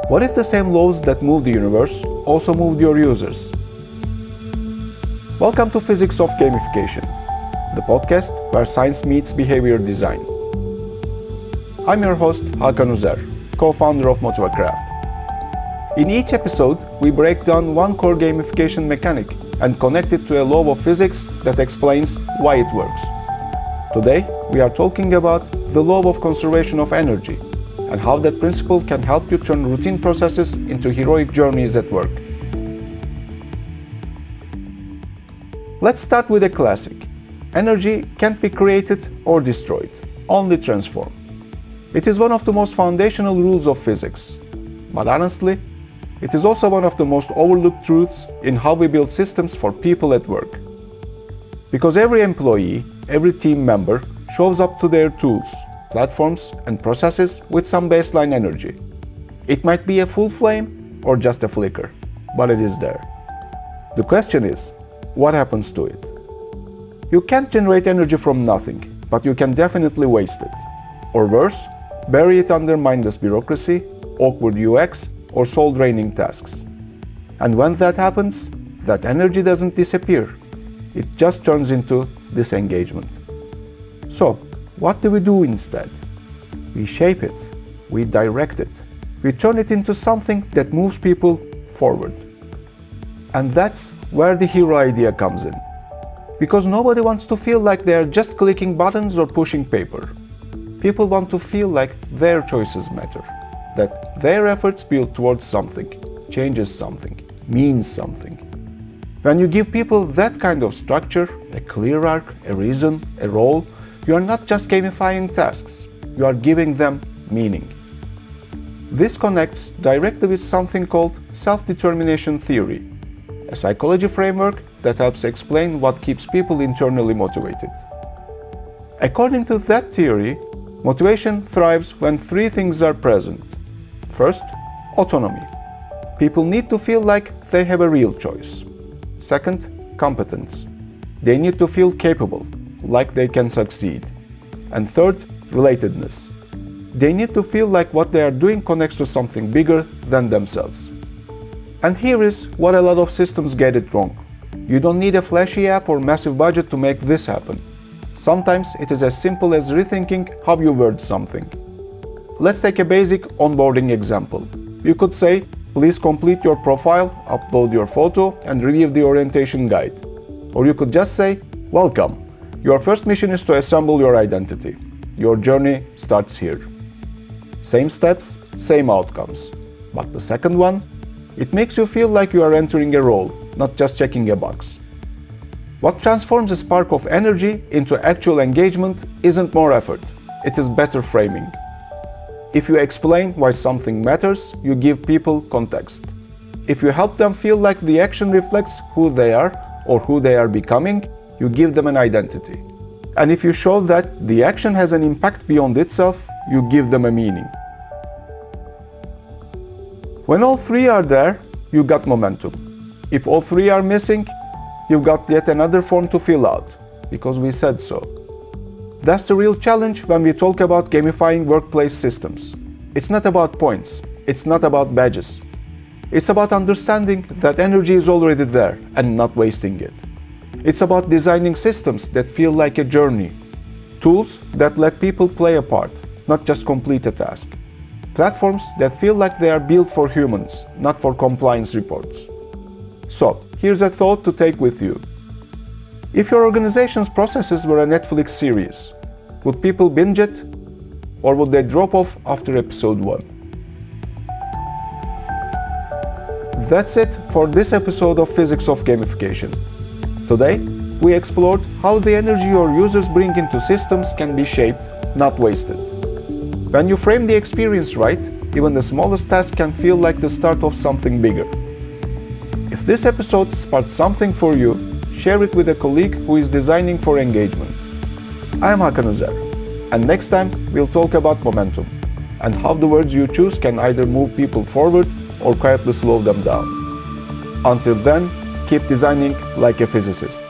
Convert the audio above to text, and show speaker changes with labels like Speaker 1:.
Speaker 1: What if the same laws that move the universe also moved your users? Welcome to Physics of Gamification, the podcast where science meets behavior design. I'm your host, Hakan Uzer, co-founder of Motivacraft. In each episode, we break down one core gamification mechanic and connect it to a law of physics that explains why it works. Today, we are talking about the law of conservation of energy and how that principle can help you turn routine processes into heroic journeys at work. Let's start with a classic. Energy can't be created or destroyed, only transformed. It is one of the most foundational rules of physics. But honestly, it is also one of the most overlooked truths in how we build systems for people at work. Because every employee, every team member shows up to their tools, platforms, and processes with some baseline energy. It might be a full flame or just a flicker, but it is there. The question is, what happens to it? You can't generate energy from nothing, but you can definitely waste it. Or worse, bury it under mindless bureaucracy, awkward UX, or soul-draining tasks. And when that happens, that energy doesn't disappear. It just turns into disengagement. So, what do we do instead? We shape it, we direct it, we turn it into something that moves people forward. And that's where the hero idea comes in. Because nobody wants to feel like they are just clicking buttons or pushing paper. People want to feel like their choices matter, that their efforts build towards something, changes something, means something. When you give people that kind of structure, a clear arc, a reason, a role, you are not just gamifying tasks, you are giving them meaning. This connects directly with something called self-determination theory, a psychology framework that helps explain what keeps people internally motivated. According to that theory, motivation thrives when three things are present. First, autonomy. People need to feel like they have a real choice. Second, competence. They need to feel capable, like they can succeed. And third, relatedness. They need to feel like what they are doing connects to something bigger than themselves. And here is what a lot of systems get it wrong. You don't need a flashy app or massive budget to make this happen. Sometimes it is as simple as rethinking how you word something. Let's take a basic onboarding example. You could say, please complete your profile, upload your photo, and review the orientation guide. Or you could just say, welcome. Your first mission is to assemble your identity. Your journey starts here. Same steps, same outcomes. But the second one, it makes you feel like you are entering a role, not just checking a box. What transforms a spark of energy into actual engagement isn't more effort, it is better framing. If you explain why something matters, you give people context. If you help them feel like the action reflects who they are or who they are becoming, you give them an identity. And if you show that the action has an impact beyond itself, you give them a meaning. When all three are there, you got momentum. If all three are missing, you've got yet another form to fill out, because we said so. That's the real challenge when we talk about gamifying workplace systems. It's not about points, it's not about badges. It's about understanding that energy is already there and not wasting it. It's about designing systems that feel like a journey. Tools that let people play a part, not just complete a task. Platforms that feel like they are built for humans, not for compliance reports. So, here's a thought to take with you. If your organization's processes were a Netflix series, would people binge it? Or would they drop off after episode 1? That's it for this episode of Physics of Gamification. Today, we explored how the energy your users bring into systems can be shaped, not wasted. When you frame the experience right, even the smallest task can feel like the start of something bigger. If this episode sparked something for you, share it with a colleague who is designing for engagement. I am Hakan Uzer, and next time we'll talk about momentum and how the words you choose can either move people forward or quietly slow them down. Until then, keep designing like a physicist.